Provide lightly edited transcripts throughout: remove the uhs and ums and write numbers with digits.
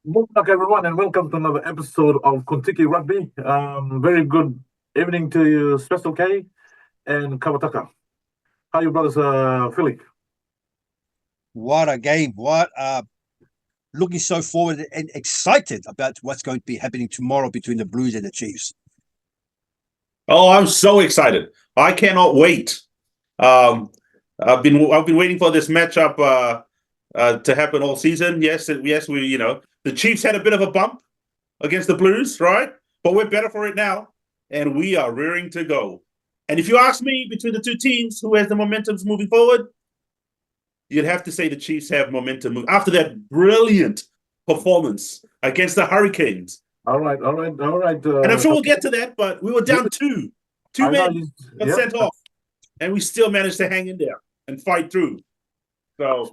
Welcome everyone, and welcome to another episode of Contiki Rugby. Very good evening to you, Special K and Kawataka. How you brothers feeling? What a game. Looking so forward and excited about what's going to be happening tomorrow between the Blues and the Chiefs. Oh, I'm so excited. I cannot wait. I've been waiting for this matchup to happen all season. Yes, the Chiefs had a bit of a bump against the Blues, right? But we're better for it now, and we are rearing to go. And if you ask me, between the two teams, who has the momentum moving forward, you'd have to say the Chiefs have momentum after that brilliant performance against the Hurricanes. All right. And I'm sure we'll get to that, but we were down two. Two men got sent off, and we still managed to hang in there and fight through. So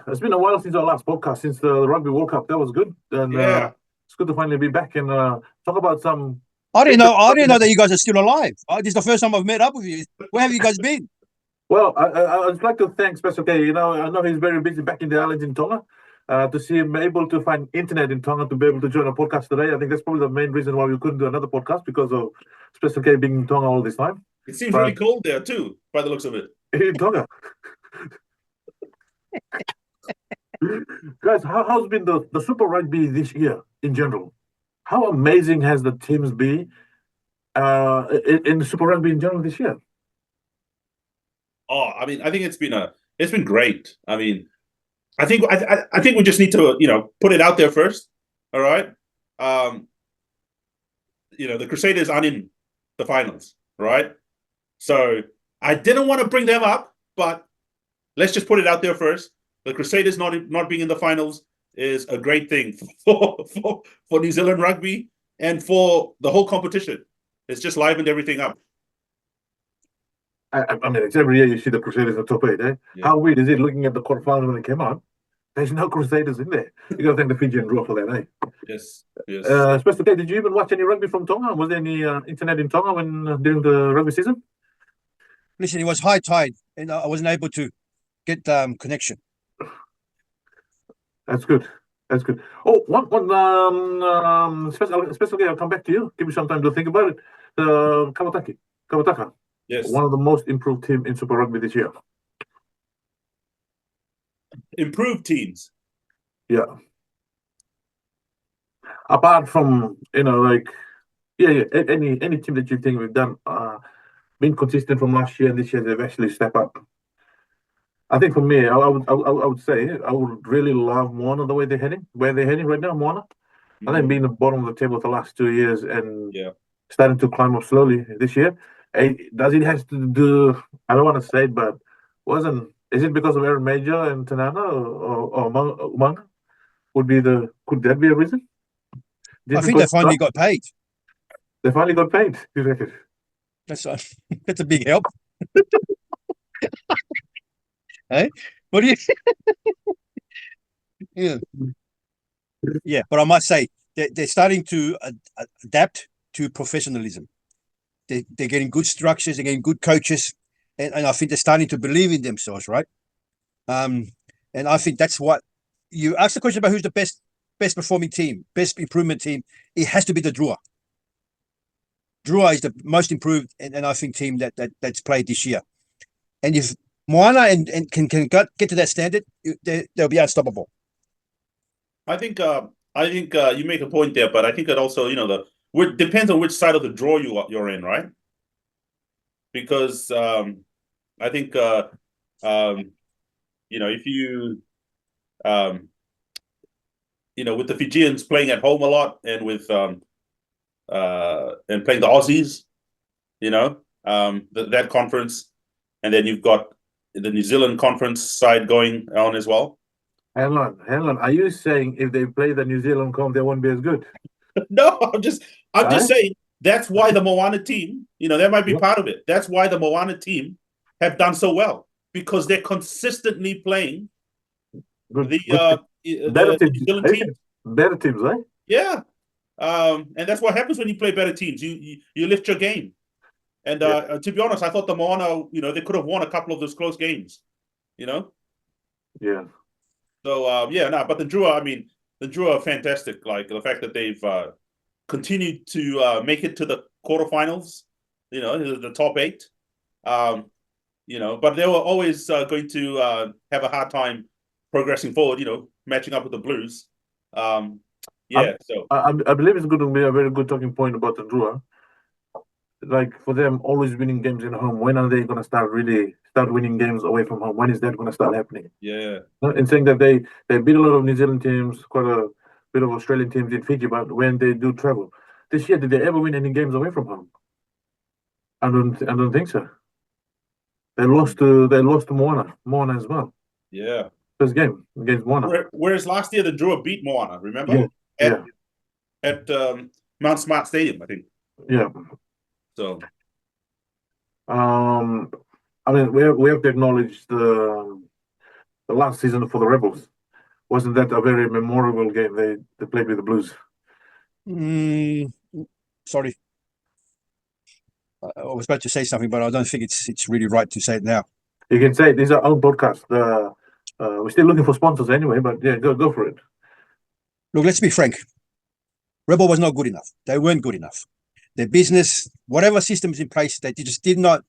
it's been a while since our last podcast, since the Rugby World Cup. That was good, and it's good to finally be back and talk about some. I didn't know that you guys are still alive. This is the first time I've met up with you. Where have you guys been? Well, I'd like to thank Special K. I know he's very busy back in the islands in Tonga. To see him able to find internet in Tonga to be able to join a podcast today, I think that's probably the main reason why we couldn't do another podcast, because of Special K being in Tonga all this time. It seems really cold there too, by the looks of it. In Tonga. Guys, how's been the Super Rugby this year in general? How amazing has the teams been in the Super Rugby in general this year? Oh, I mean, I think it's been great. I mean, I think we just need to put it out there first. All right. The Crusaders aren't in the finals, right? So I didn't want to bring them up, but let's just put it out there first. The Crusaders not being in the finals is a great thing for New Zealand rugby and for the whole competition. It's just livened everything up. I mean, it's every year you see the Crusaders in the top 8, eh? Yeah. How weird is it looking at the quarterfinals when they came out? There's no Crusaders in there. You got to thank the Fijian draw for that, eh? Yes. Special K, did you even watch any rugby from Tonga? Was there any internet in Tonga during the rugby season? Listen, it was high tide, and I wasn't able to get connection. That's good. Oh, one Special K, I'll come back to you. Give me some time to think about it. Kawataka. Yes. One of the most improved team in Super Rugby this year. Improved teams. Yeah. Apart from any team that you think we've done been consistent from last year and this year, they've actually stepped up. I think for me, I would say I would really love Moana the way they're heading right now. Moana, I think being the bottom of the table for the last 2 years and starting to climb up slowly this year. Does it have to do? I don't want to say it, but is it because of Aaron Major and Tanana or Umanga? Could that be a reason? I think they finally got paid. They finally got paid. You reckon? That's a big help. Hey, what do you? Yeah, but I must say they're starting to adapt to professionalism. They're getting good structures, they're getting good coaches, and I think they're starting to believe in themselves, right? And I think that's what you ask the question about who's the best performing team, best improvement team. It has to be the Drua. Drua is the most improved, and I think team that's played this year. And if Moana and can get to that standard, they'll be unstoppable. I think you make a point there, but I think that also it depends on which side of the draw you're in, right? Because I think if you with the Fijians playing at home a lot and with and playing the Aussies, that conference, and then you've got the New Zealand conference side going on as well. Hang on. Are you saying if they play the New Zealand comp, they won't be as good? No, I'm just saying that's why the Moana team, that might be part of it. That's why the Moana team have done so well, because they're consistently playing the New Zealand team. Better teams, right? Yeah. And that's what happens when you play better teams. You lift your game. And to be honest, I thought the Moana, they could have won a couple of those close games, Yeah. So, but the Drua, I mean, the Drew are fantastic. Like the fact that they've continued to make it to the quarterfinals, the top 8. But they were always going to have a hard time progressing forward, matching up with the Blues. So I believe it's going to be a very good talking point about the Drua. Like for them, always winning games at home. When are they going to start winning games away from home? When is that going to start happening? Yeah. And saying that they beat a lot of New Zealand teams, quite a bit of Australian teams in Fiji, but when they do travel, this year did they ever win any games away from home? I don't think so. They lost to Moana as well. Yeah. First game against Moana. Whereas last year the Drew beat Moana, remember? Yeah. At Mount Smart Stadium, I think. Yeah. So I mean, we have to acknowledge the last season for the Rebels. Wasn't that a very memorable game they played with the Blues? Sorry, I was about to say something, but I don't think it's really right to say it now. You can say these are our podcast. We're still looking for sponsors anyway, but yeah, go for it. Look, let's be frank. Rebel was not good enough. They weren't good enough. Their business, whatever systems in place, they just did not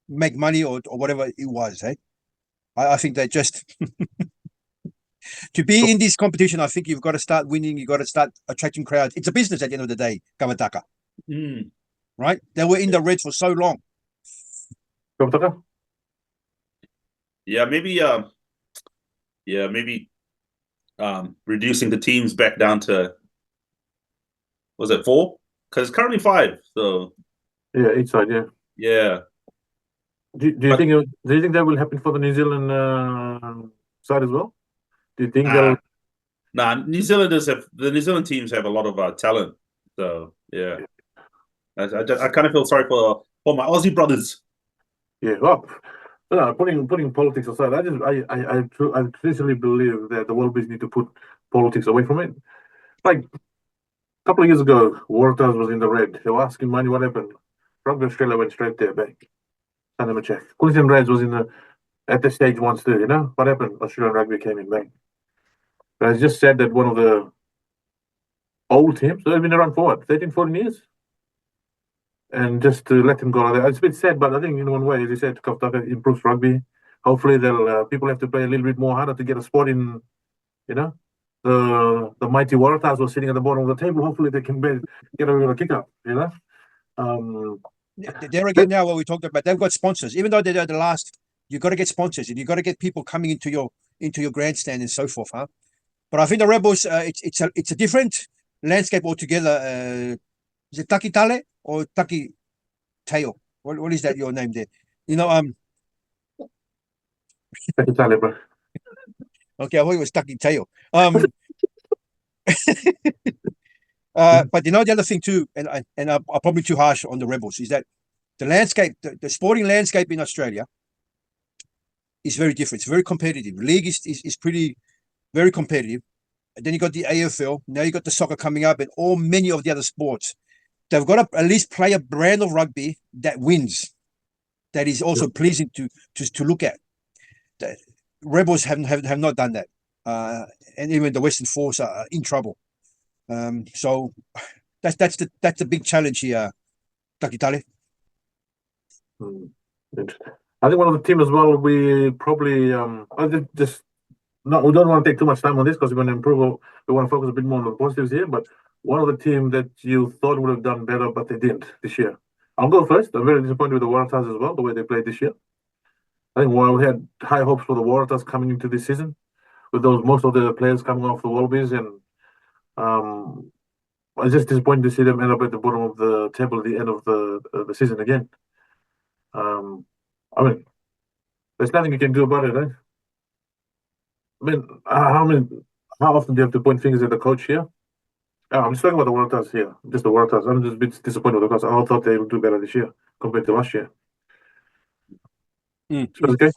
make money or whatever it was. I think they just to be in this competition. I think you've got to start winning. You've got to start attracting crowds. It's a business at the end of the day, Kamataka. Right? They were in the red for so long. Kamataka? Yeah, maybe reducing the teams back down to, was it 4? Because it's currently 5. So yeah, each side, yeah. Yeah. Do you think that will happen for the New Zealand side as well? Do you think they'll? Nah, the New Zealand teams have a lot of talent. So yeah, I kind of feel sorry for my Aussie brothers. Yeah, well, putting politics aside, I traditionally believe that the Wallabies need to put politics away from it. Like a couple of years ago, Waratahs was in the red. They were asking money. What happened? Rugby Australia went straight there, back. Send them a check. Queensland Reds was at the stage once too. What happened? Australian Rugby came in, back. But I just said that one of the old teams, they've been around for what, 13, 14 years? And just to let them go like that. It's a bit sad, but I think in one way, as you said, Kaftaka improves rugby. Hopefully, people have to play a little bit more harder to get a spot in. The mighty Waratahs were sitting at the bottom of the table. Hopefully, they can get a little kick up. There again, now what we talked about, they've got sponsors. Even though they're the last, you've got to get sponsors and you've got to get people coming into your grandstand and so forth, huh? But I think the Rebels, it's a different landscape altogether. Is it Taki Tale or Taki Teo? What is that your name there? Taki Tale, bro. Okay, I thought it was Taki Teo. But the other thing too, and I'm probably too harsh on the Rebels, is that the landscape, the sporting landscape in Australia is very different. It's very competitive. The league is pretty very competitive. And then you got the AFL. Now you got the soccer coming up, and many of the other sports. They've got to at least play a brand of rugby that wins, that is also pleasing to look at. The Rebels have not done that, and even the Western Force are in trouble. So that's the big challenge here, Takitale. I think one of the team as well. We probably we don't want to take too much time on this because we're going to improve. We want to focus a bit more on the positives here. But one of the team that you thought would have done better, but they didn't this year. I'll go first. I'm very disappointed with the Waratahs as well, the way they played this year. I think while we had high hopes for the Waratahs coming into this season, with most of the players coming off the Wallabies, and I was just disappointed to see them end up at the bottom of the table at the end of the season again. I mean, there's nothing you can do about it, right? I mean, how often do you have to point fingers at the coach here? I'm just talking about the Waratahs here, just the Waratahs. I'm just a bit disappointed because I thought they would do better this year compared to last year. Okay.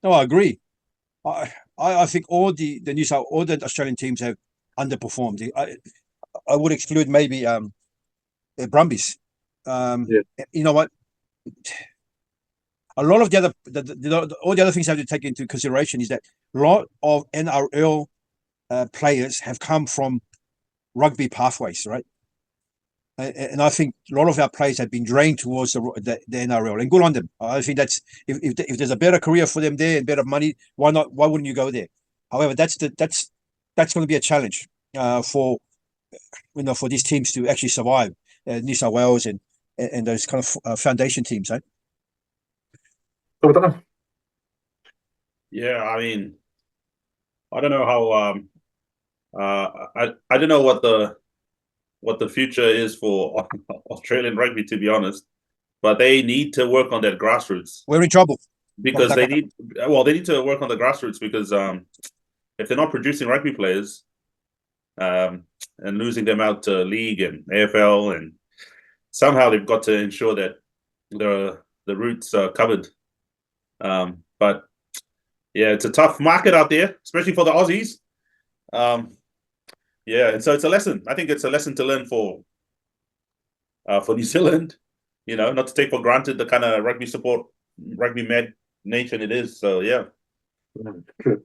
No, I agree. I think all the Australian teams have underperformed. I would exclude maybe the Brumbies. You know what? a lot of the other, all the other things I have to take into consideration is that a lot of NRL players have come from rugby pathways, right? And I think a lot of our players have been drained towards the NRL, and good on them. I think that's if there's a better career for them there and better money, why not? Why wouldn't you go there? However, that's going to be a challenge for for these teams to actually survive. New South Wales and those kind of foundation teams, right? Yeah, I mean, I don't know how. I don't know what the future is for Australian rugby, to be honest. But they need to work on that grassroots. We're in trouble because they need to work on the grassroots because if they're not producing rugby players and losing them out to league and AFL, and somehow they've got to ensure that the roots are covered. But yeah, it's a tough market out there, especially for the Aussies. Yeah, and so it's a lesson. I think it's a lesson to learn for New Zealand. Not to take for granted the kind of rugby mad nation it is. So yeah. True.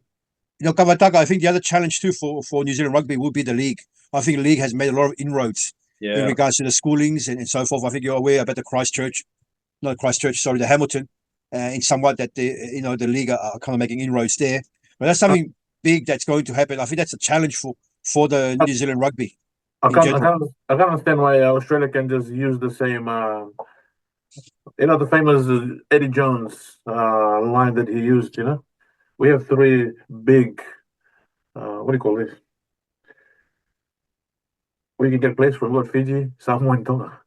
Kamataka, I think the other challenge too for New Zealand rugby will be the league. I think the league has made a lot of inroads in regards to the schoolings and so forth. I think you're aware about the Hamilton, in somewhat that the league are kind of making inroads there. But that's something big that's going to happen. I think that's a challenge for the New Zealand rugby. I can't understand why Australia can just use the same, the famous Eddie Jones line that he used. We have three big, what do you call this? We can get players from Fiji, Samoa, and Tonga.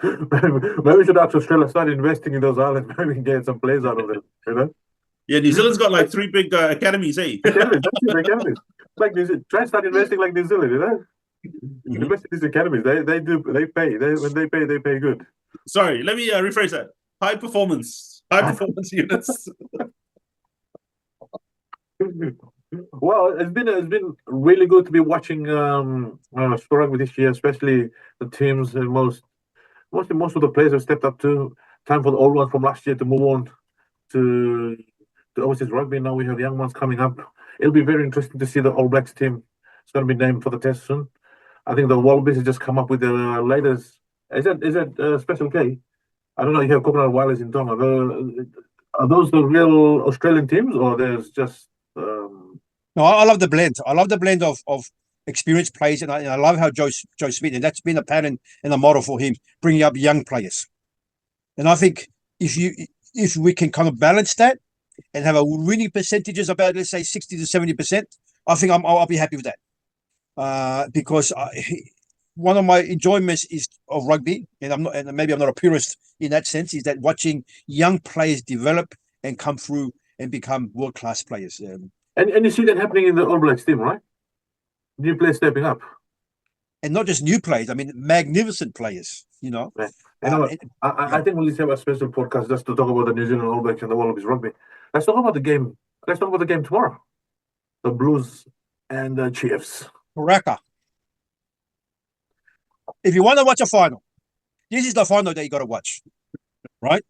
Maybe we should ask Australia start investing in those islands. Maybe we can get some players out of them. Yeah, New Zealand's got like three big academies, eh? Academies. Like New Zealand, try and start investing like New Zealand. Invest in these academies. They pay. When they pay good. Sorry, let me rephrase that. High performance units. Well, it's been really good to be watching rugby this year, especially the teams and most of the players have stepped up to. Time for the old ones from last year to move on to overseas rugby. Now we have young ones coming up. It'll be very interesting to see the All Blacks team. It's going to be named for the test soon. I think the Wallabies has just come up with the latest. Is that Special K? I don't know. You have Coconut Wireless in Tonga. Are those the real Australian teams, or there's just? No, I love the blend. I love the blend of experienced players, and I love how Joe Smith, and that's been a pattern and a model for him, bringing up young players. And I think if we can kind of balance that and have a winning percentages about, let's say, 60 to 70%, I think I'll be happy with that. Because one of my enjoyments of rugby, and maybe I'm not a purist in that sense, is that watching young players develop and come through and become world-class players. And you see that happening in the All Blacks team, right? New players stepping up. And not just new players, I mean, magnificent players, Right. I think we'll just have a special podcast just to talk about the New Zealand All Blacks and the Wallabies rugby. Let's talk about the game. Let's talk about the game tomorrow. The Blues and the Chiefs. Raka. If you want to watch a final, this is the final that you got to watch, right?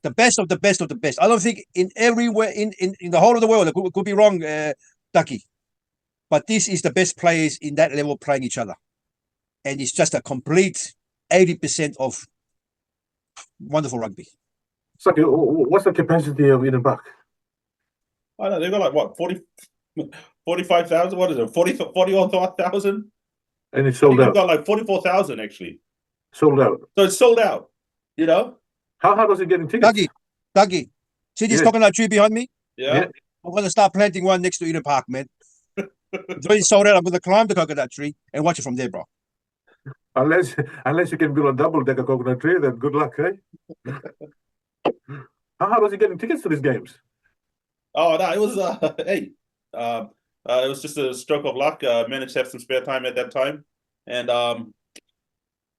The best of the best of the best. I don't think in everywhere in the whole of the world, I could be wrong, Ducky, but this is the best players in that level playing each other, and it's just a complete 80% of wonderful rugby. So, what's the capacity of Eden Park? I don't know. They've got like what 45,000. What is it? 40,000. And it's sold out. They've got like 44,000 actually. Sold out. So it's sold out. How hard was it getting tickets? Dougie, see this coconut tree behind me? Yeah. I'm going to start planting one next to Eden Park, man. It's already sold out. I'm going to climb the coconut tree and watch it from there, bro. Unless you can build a double-decker coconut tree, then good luck, eh? How hard was it getting tickets to these games? Oh no, it was it was just a stroke of luck. Managed to have some spare time at that time, and I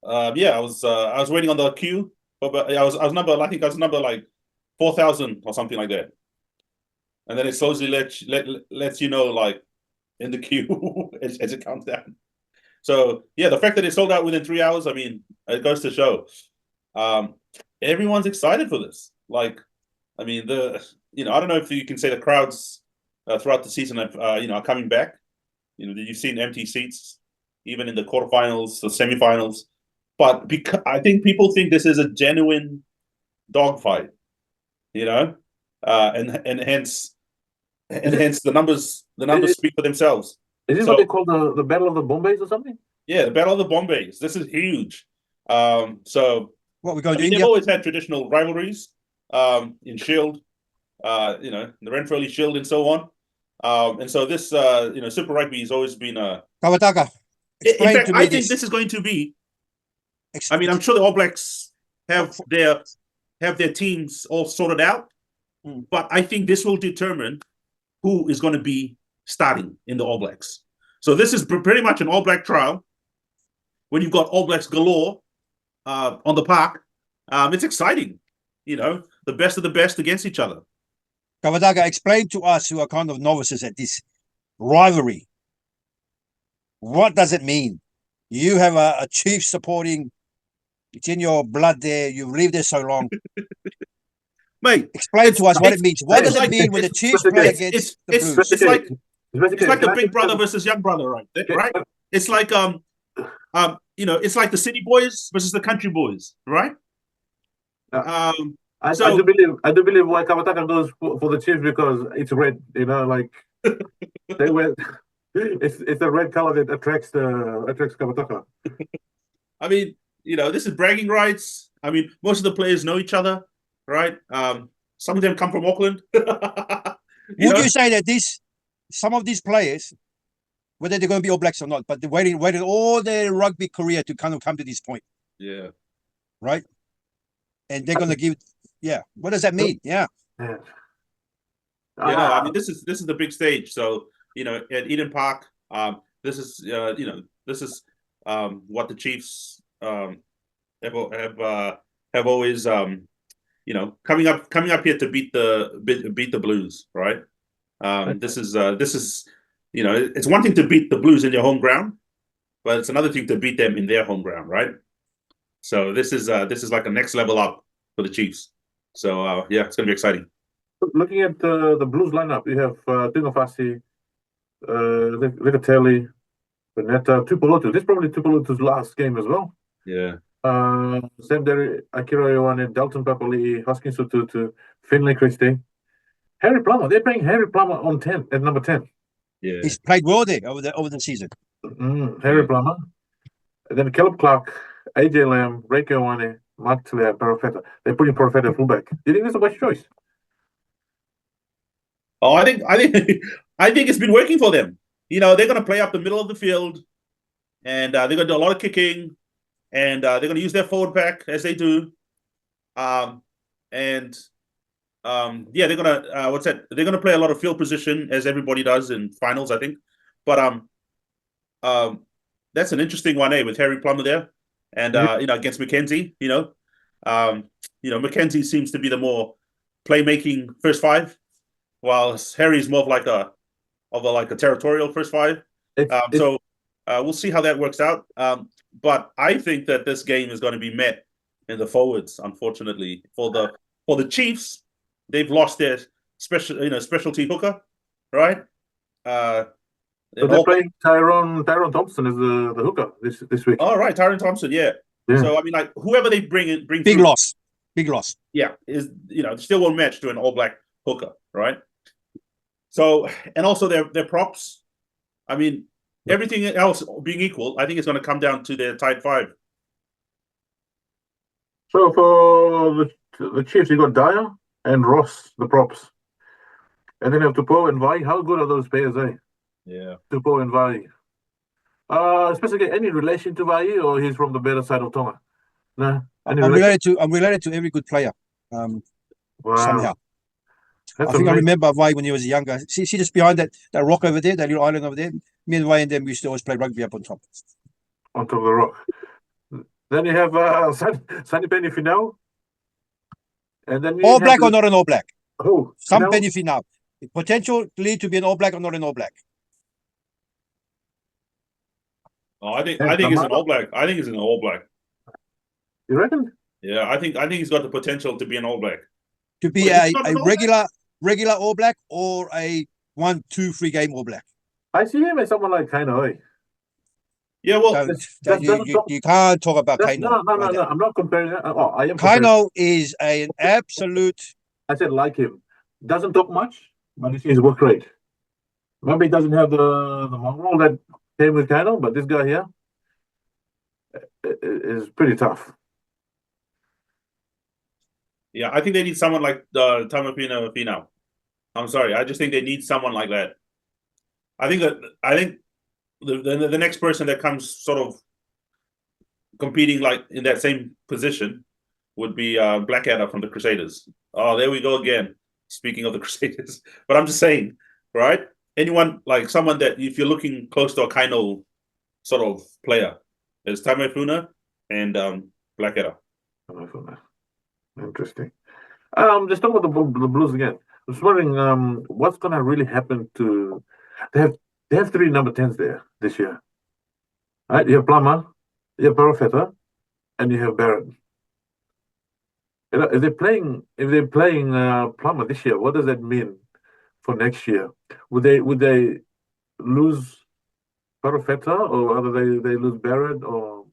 was waiting on the queue. But I was number like 4,000 or something like that, and then it slowly lets you know like in the queue as it counts down. So yeah, the fact that it sold out within 3 hours, I mean, it goes to show everyone's excited for this. like, I mean, I don't know if you can say the crowds throughout the season are coming back. You've seen empty seats even in the quarterfinals, the semifinals. But because I think people think this is a genuine dogfight, and hence the numbers speak for themselves. Is this what they call the Battle of the Bombays or something? Yeah, the Battle of the Bombays. This is huge. So what we're going to they've India? always had traditional rivalries in Shield, the Renfrew Shield and so on. And so this, Super Rugby has always been a. Kawataka, In explain fact, to me I think this. this is going to be. I mean, I'm sure the All Blacks have their teams all sorted out, but I think this will determine who is going to be starting in the All Blacks. So this is pretty much an All Black trial. When you've got All Blacks galore on the park, it's exciting. The best of the best against each other. Kawataka, explain to us who are kind of novices at this rivalry. What does it mean? You have a chief supporting. It's in your blood there. You've lived there so long. Mate, explain to us what it means. What does it mean when the Chiefs play against the Blues? It's like a big brother versus young brother, right? It's like it's like the city boys versus the country boys, right? I do believe why Kawataka goes for the Chiefs because it's red. They wear. It's the red color that attracts Kawataka. I mean, this is bragging rights. I mean, most of the players know each other, right? Some of them come from Auckland. Would you say that some of these players, whether they're going to be All Blacks or not, but they waited all their rugby career to kind of come to this point? Yeah. Right? And they're going to give. Yeah. What does that mean? Yeah. I mean, this is the big stage. So at Eden Park, this is what the Chiefs have always coming up here to beat the Blues, right? This is it's one thing to beat the Blues in your home ground, but it's another thing to beat them in their home ground, right? So this is like a next level up for the Chiefs. So it's gonna be exciting. Looking at the Blues lineup, you have Tingofasi, Riccatelli, Veneta, Tupolotu. This is probably Tupolotu's last game as well. Yeah. Sam Derry, Akira Ioane, Dalton Papali'i, Hoskins Sotutu, Finlay Christie, Harry Plummer. They're playing Harry Plummer at number 10. Yeah. He's played well there over the season. Harry Plummer. And then Caleb Clark, AJ Lamb, Reiko Ioane, Mark Talia, Parafeta. They're putting Parafeta at fullback. Do you think that's a wise choice? Oh, I think it's been working for them. They're going to play up the middle of the field, and they're going to do a lot of kicking, and they're going to use their forward pack as they do. They're going to They're going to play a lot of field position as everybody does in finals, I think. But that's an interesting one, with Harry Plummer there, and against Mackenzie. Mackenzie seems to be the more playmaking first five, while Harry's more of like a territorial first five. So we'll see how that works out. But I think that this game is going to be met in the forwards. Unfortunately, for the Chiefs, they've lost their specialty hooker, right? So they're playing Tyrone Thompson as the hooker this week. Oh, right, Tyrone Thompson, yeah. So I mean, like whoever they bring big through, loss. Yeah, is still won't match to an All Black hooker, right? So, and also their props. I mean, everything else being equal, I think it's going to come down to their tight five. So for the Chiefs, you got Dyer and Ross, the props, and then you have Tupou and Vai. How good are those players, Yeah, Tupou and Vai. Especially any relation to Vai, or he's from the better side of Tonga? No, I'm related to every good player. Somehow. I remember Vai when he was younger. See just behind that rock over there, that little island over there. Me and Vai and them used to always play rugby up on top. On top of the rock. Then you have Sunny Penny Finau. And then All Black or not an All Black? Oh, some Penny Finau. Potential lead to be an All Black or not an All Black? Oh, I think it's an All Black. I think it's an All Black. You reckon? Yeah, I think he's got the potential to be an All Black. to be Well, he's not a an All Black? regular All Black or a 1, 2, 3 game All Black. I see him as someone like Kano. Yeah, well, So Doesn't talk. you can't talk about No, Kano no, like no. that. I'm not comparing. Oh, I am comparing. Kano is an absolute. I said like him. Doesn't talk much, but his work rate. Maybe he doesn't have the mongrel that came with Kano, but this guy here is pretty tough. yeah, I think they need someone like Tamafina Finau. I'm sorry, I just think they need someone like that. I think the next person that comes sort of competing like in that same position would be Blackadder from the Crusaders. Oh, there we go again. Speaking of the Crusaders, but I'm just saying, right? Anyone like someone that if you're looking close to a kind of sort of player, there's Tamafuna and Blackadder. Interesting. Just talk about the Blues again. I was wondering, what's gonna really happen to they have 3 number 10s there this year. Right? You have Plummer, you have Barofeta, and you have Barrett. You know, if they're playing Plummer this year, what does that mean for next year? Would they lose Barofeta, or whether they lose Barrett, or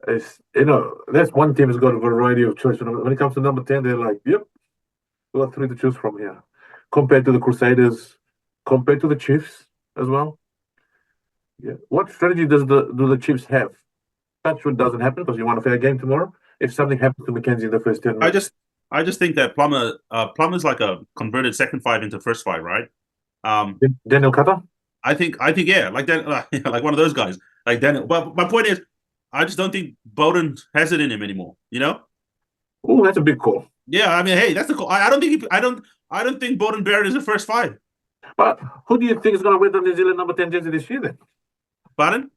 that's one team has got a variety of choice. When it comes to number 10, they're like, yep, we got 3 to choose from here. Compared to the Crusaders, compared to the Chiefs as well. Yeah. What strategy do the Chiefs have? That sure doesn't happen because you want a fair game tomorrow. If something happens to McKenzie in the first 10 minutes. I just think that Plummer's like a converted second five into first five, right? Daniel Cutter? I think yeah, like that, like one of those guys, like Daniel. But my point is, I just don't think Bowden has it in him anymore. You know? Oh, that's a big call. Yeah, I mean, hey, that's the call. I don't think Bowden Barrett is the first five. But who do you think is going to wear the New Zealand number 10 jersey this year then? Pardon?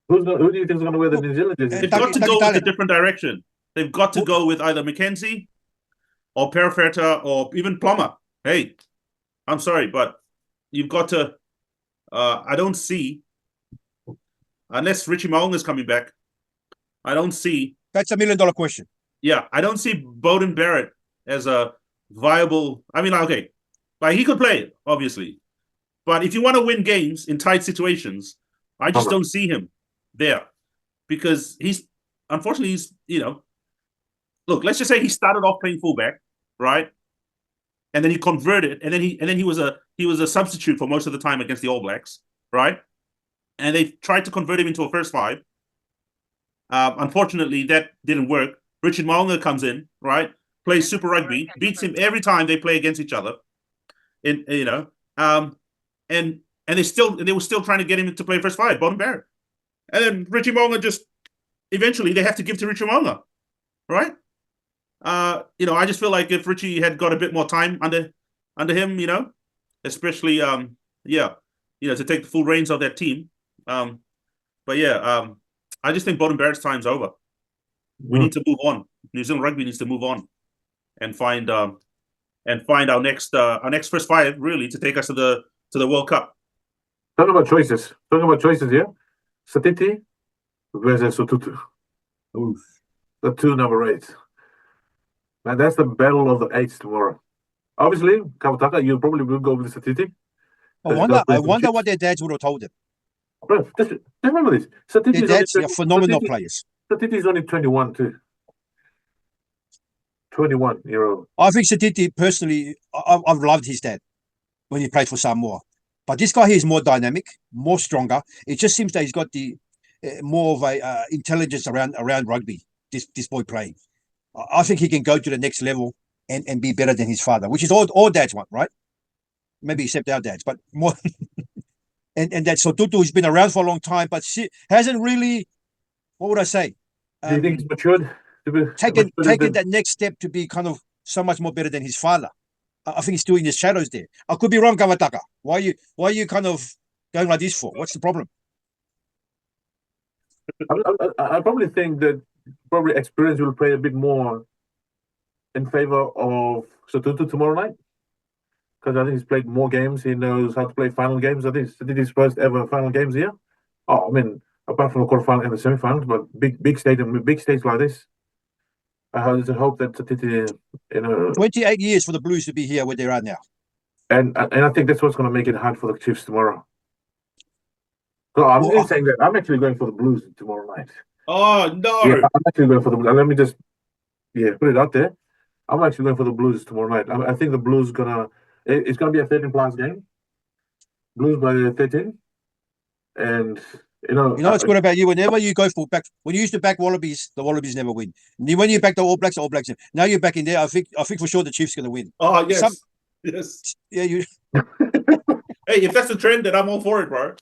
Who do you think is going to wear the New Zealand jersey? They've got to go with a different direction. They've got to go with either McKenzie or Perifeta or even Plummer. Hey, I'm sorry, but you've got to. I don't see, unless Richie Maung is coming back, I don't see. That's $1 million question. Yeah, I don't see Bowden Barrett as a viable. I mean, okay, like he could play, obviously, but if you want to win games in tight situations, I just don't see him there because unfortunately look, let's just say he started off playing fullback, right? And then he converted, and then he was a substitute for most of the time against the All Blacks, right? And they tried to convert him into a first five. Unfortunately, that didn't work. Richard Maunga comes in, right? Plays Super Rugby, beats him every time they play against each other. And they were still trying to get him to play first five, Bowden Barrett. And then Richie Maunga just eventually they have to give to Richie Maunga, right? I just feel like if Richie had got a bit more time under him, especially to take the full reins of that team. I just think Bowden Barrett's time's over. We need to move on. New Zealand rugby needs to move on and find our next first five really to take us to the World Cup. Talking about choices here. Satiti versus Sotutu. Oof. The 2 number 8s. Man, that's the battle of the 8s tomorrow. Obviously, Kawataka, you probably will go with Satiti. I wonder what their dads would have told them. Bro, just remember this. Their dads are phenomenal players. Satiti is only 21 too. 21-year-old. I think Satiti, personally, I've loved his dad when he played for Samoa. But this guy here is more dynamic, more stronger. It just seems that he's got the more of a intelligence around rugby, this boy playing. I think he can go to the next level and be better than his father, which is all dads want, right? Maybe except our dads, but more. and that Sotutu has been around for a long time, but she hasn't really, what would I say? Do you think he's matured? Taken that next step to be kind of so much more better than his father. I think he's still in the shadows there. I could be wrong, Kawataka. Why are you kind of going like this for? What's the problem? I probably think that experience will play a bit more in favor of Sotutu tomorrow night. Because I think he's played more games. He knows how to play final games. I think it's his first ever final games here. Oh, I mean, apart from the quarterfinal and the semifinals, but big stage like this. I just hope that Satiti, 28 years for the Blues to be here where they are now. and I think that's what's going to make it hard for the Chiefs tomorrow. So I'm Well, saying that I'm actually going for the Blues tomorrow night. Oh no! Yeah, I'm actually going for the Blues. Let me just put it out there. I'm actually going for the Blues tomorrow night. I think the Blues it's gonna be a 13+ game. Blues by 13, and what's good about you? Whenever you go for back, when you used to back Wallabies, the Wallabies never win. When you back the All Blacks, now you're back in there. I think for sure the Chiefs are going to win. Oh yes, yes. Yeah, you. Hey, if that's the trend, then I'm all for it, bro.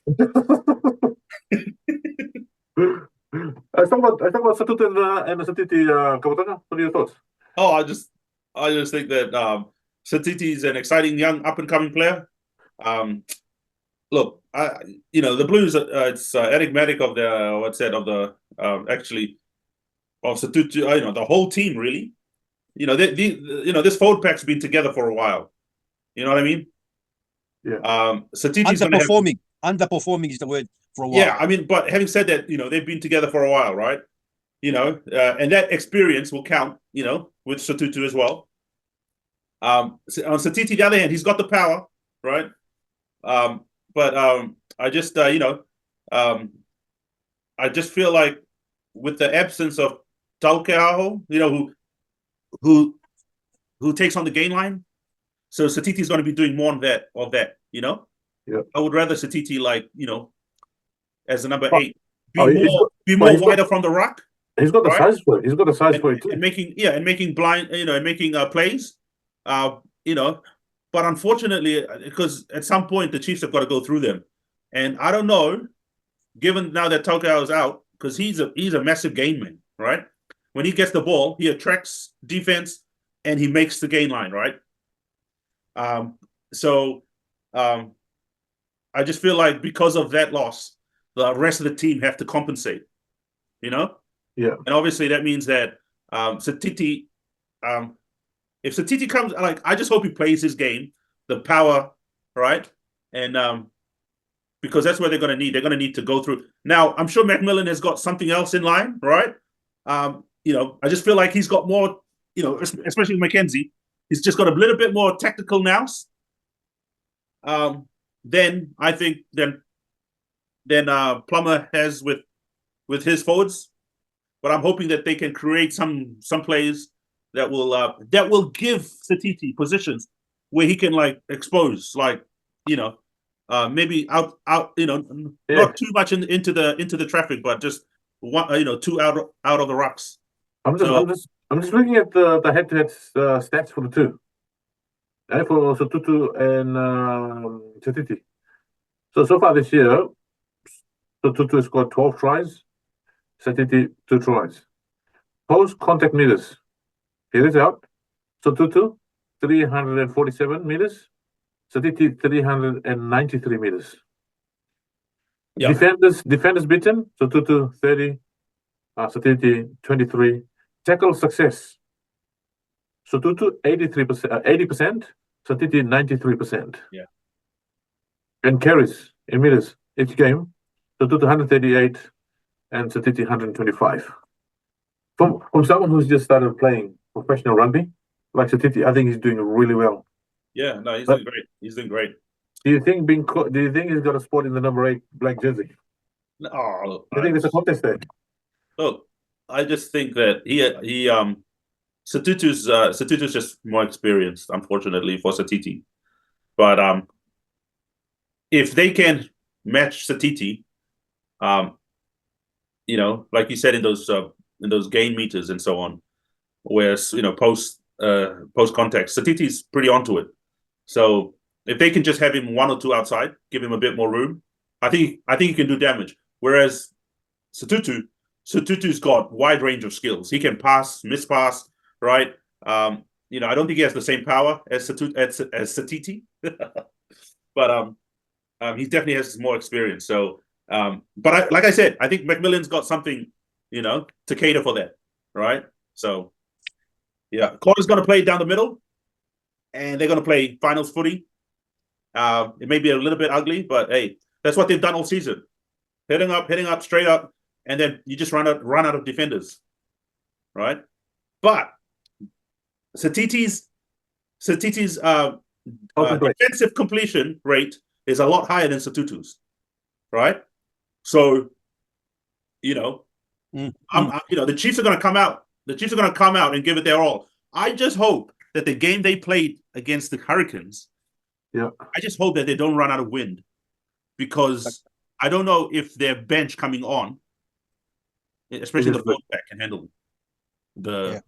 I talk about Statut and Satiti, Kawatanga. What are your thoughts? Oh, I just think that Satiti is an exciting young up and coming player. Look, the Blues. It's enigmatic of actually of Satutu. The whole team really. This forward pack's been together for a while. You know what I mean? Yeah. Satiti's underperforming is the word for a while. Yeah, I mean, but having said that, they've been together for a while, right? And that experience will count, with Satutu as well. On Satiti, the other hand, he's got the power, right? But I just, I just feel like with the absence of Taukeaho, who takes on the gain line, so Satiti's going to be doing more of that, Yeah. I would rather Satiti, as the number 8, be more wider from the ruck. He's got the size for it. He's got the size for it too. And making plays. But unfortunately, because at some point the Chiefs have got to go through them, and I don't know, given now that Tokyo is out, because he's a massive gain man, right? When he gets the ball, he attracts defense and he makes the gain line, right? So I just feel like because of that loss, the rest of the team have to compensate, Yeah. And obviously that means that Satiti, if Satiti comes, I just hope he plays his game, the power, right? And because that's what they're going to need. They're going to need to go through. Now, I'm sure Macmillan has got something else in line, right? I just feel like he's got more, especially with Mackenzie, he's just got a little bit more tactical nous. Then I think than Plummer has with his forwards. But I'm hoping that they can create some plays that will give Satiti positions where he can expose, maybe out, not too much into the traffic, but just one, 2 out of the rocks. I'm just looking at the head-to-head stats for the two, for Satutu and Satiti. So far this year, Satutu has scored 12 tries. Satiti 2 tries. Post contact meters. Here is out. Satutu 347 meters. Satiti 393 meters. Yeah. Defenders beaten. Satutu 30. Satiti 23. Tackle success. Satutu 83%, 80%. Satiti 93%. Yeah. And carries in meters each game. Satutu 138. And Satiti 125. From someone who's just started playing professional rugby, like Satiti, I think he's doing really well. Yeah, no, doing great. He's doing great. Do you think he's got a spot in the number 8 black jersey? Oh, look, I think there's a contest there. Look, I just think that Satutu's just more experienced, unfortunately, for Satiti. But if they can match Satiti, like you said in those gain meters and so on, where post contact, Satiti's pretty onto it. So if they can just have him 1 or 2 outside, give him a bit more room, I think he can do damage. Whereas Satutu's got wide range of skills. He can pass, mispass, right? I don't think he has the same power as Satiti, but he definitely has more experience. So, but like I said, I think Macmillan's got something, to cater for that, right? So, yeah, Claude's going to play down the middle, and they're going to play finals footy. It may be a little bit ugly, but hey, that's what they've done all season. Heading up, straight up, and then you just run out of defenders, right? But Satiti's defensive completion rate is a lot higher than Satutu's, right? So, the Chiefs are going to come out. The Chiefs are going to come out and give it their all. I just hope that the game they played against the Hurricanes, I just hope that they don't run out of wind, because I don't know if their bench coming on, especially the fourth back, can handle the.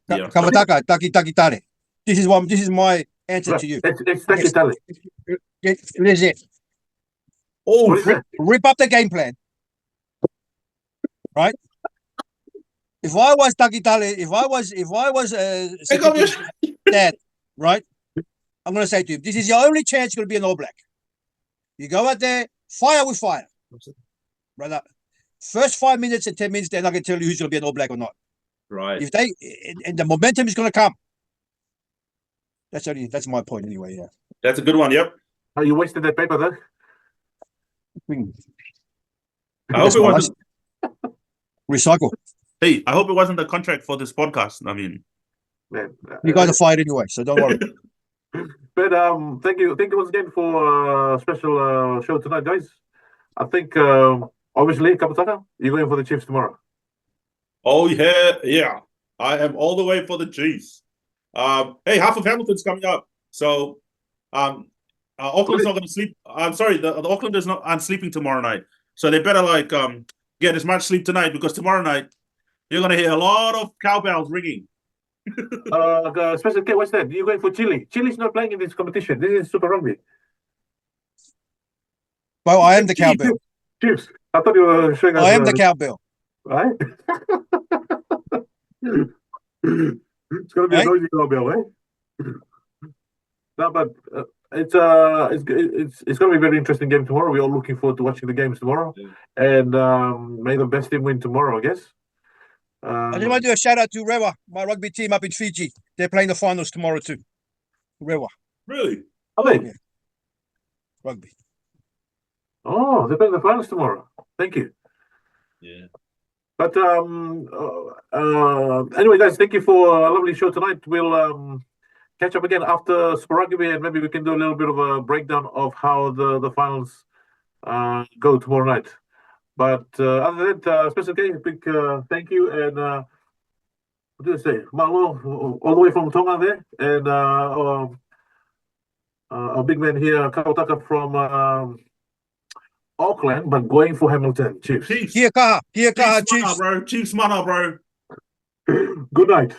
Kamataka, Taki Taki Tare. This is my answer to you. It's Taki Tare. It is it. Oh, rip up the game plan. Right? If I was Taki Tare, if I was dad, right? I'm gonna say to him, this is your only chance you're gonna be an All Black. You go out there, fire with fire. Brother. First 5 minutes and 10 minutes, they're not gonna tell you who's gonna be an All Black or not. Right. If they and the momentum is gonna come. That's my point anyway, yeah. That's a good one, yep. Oh, you wasted that paper though. I hope it wasn't recycle. Hey, I hope it wasn't the contract for this podcast. I mean, you guys are fired anyway, so don't worry. But thank you once again for a special show tonight, guys. I think obviously Kapataka, you're going for the Chiefs tomorrow. Oh yeah. I am all the way for the Chiefs. Hey, half of Hamilton's coming up, so Auckland's not going to sleep. I'm sorry, the Aucklanders aren't sleeping tomorrow night, so they better get as much sleep tonight, because tomorrow night you're going to hear a lot of cowbells ringing. Special K, what's that? You're going for Chile. Chile's not playing in this competition. This is Super Rugby. Well, I am the cowbell. Chiefs. I thought you were showing us. I am the cowbell. Right? It's going to be a noisy cowbell, eh? No, but it's going to be a very interesting game tomorrow. We're all looking forward to watching the games tomorrow, and may the best team win tomorrow, I guess. I just want to do a shout out to Rewa, my rugby team up in Fiji. They're playing the finals tomorrow too. Rewa. Really? Are they? Yeah. Rugby. Oh, they're playing the finals tomorrow. Thank you. Yeah. But anyway, guys, thank you for a lovely show tonight. We'll catch up again after Super Rugby, and maybe we can do a little bit of a breakdown of how the finals go tomorrow night. But other than that, Special K, big thank you, and what do I say? Malo, all the way from Tonga there, and our big man here, Kawataka from Auckland, but going for Hamilton. Chiefs. Kia kaha, Chiefs, Chiefs. bro. Chiefs mana, bro. Good night.